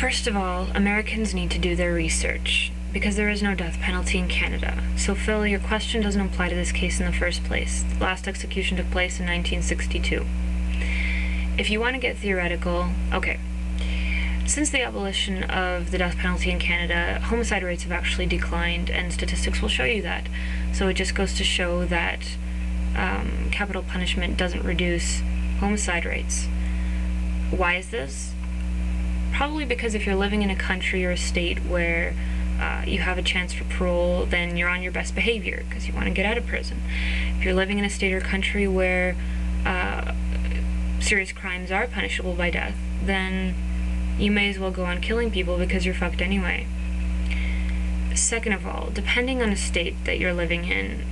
First of all, Americans need to do their research, because there is no death penalty in Canada. So Phil, your question doesn't apply to this case in the first place. The last execution took place in 1962. If you want to get theoretical, okay. Since the abolition of the death penalty in Canada, homicide rates have actually declined, and statistics will show you that. So it just goes to show that capital punishment doesn't reduce homicide rates. Why is this? Probably because if you're living in a country or a state where you have a chance for parole, then you're on your best behavior because you want to get out of prison. If you're living in a state or country where serious crimes are punishable by death, then you may as well go on killing people because you're fucked anyway. Second of all, depending on the state that you're living in,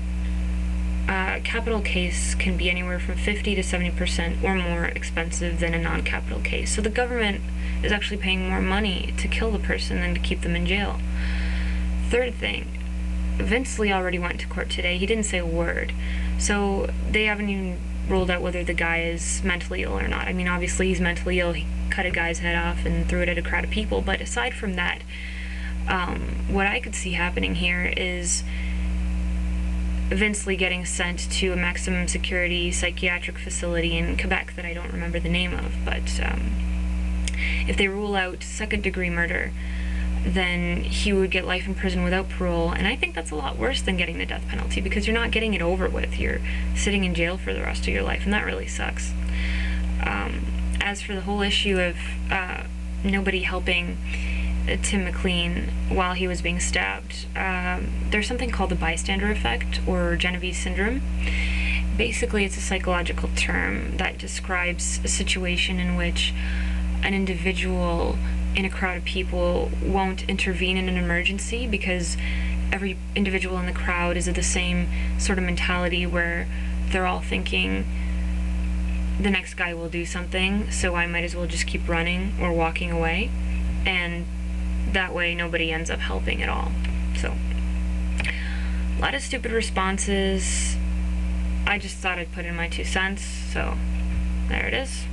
a capital case can be anywhere from 50 to 70% or more expensive than a non-capital case. So the government is actually paying more money to kill the person than to keep them in jail. Third thing, Vince Lee already went to court today. He didn't say a word. So they haven't even ruled out whether the guy is mentally ill or not. I mean, obviously he's mentally ill. He cut a guy's head off and threw it at a crowd of people. But aside from that, what I could see happening here is Vince Lee getting sent to a maximum security psychiatric facility in Quebec that I don't remember the name of. But if they rule out second-degree murder, then he would get life in prison without parole, and I think that's a lot worse than getting the death penalty, because you're not getting it over with. You're sitting in jail for the rest of your life, and that really sucks. As for the whole issue of nobody helping Tim McLean while he was being stabbed, there's something called the bystander effect, or Genevieve syndrome. Basically, it's a psychological term that describes a situation in which an individual in a crowd of people won't intervene in an emergency because every individual in the crowd is of the same sort of mentality where they're all thinking the next guy will do something, so I might as well just keep running or walking away, and that way nobody ends up helping at all. So a lot of stupid responses. I just thought I'd put in my 2 cents, so there it is.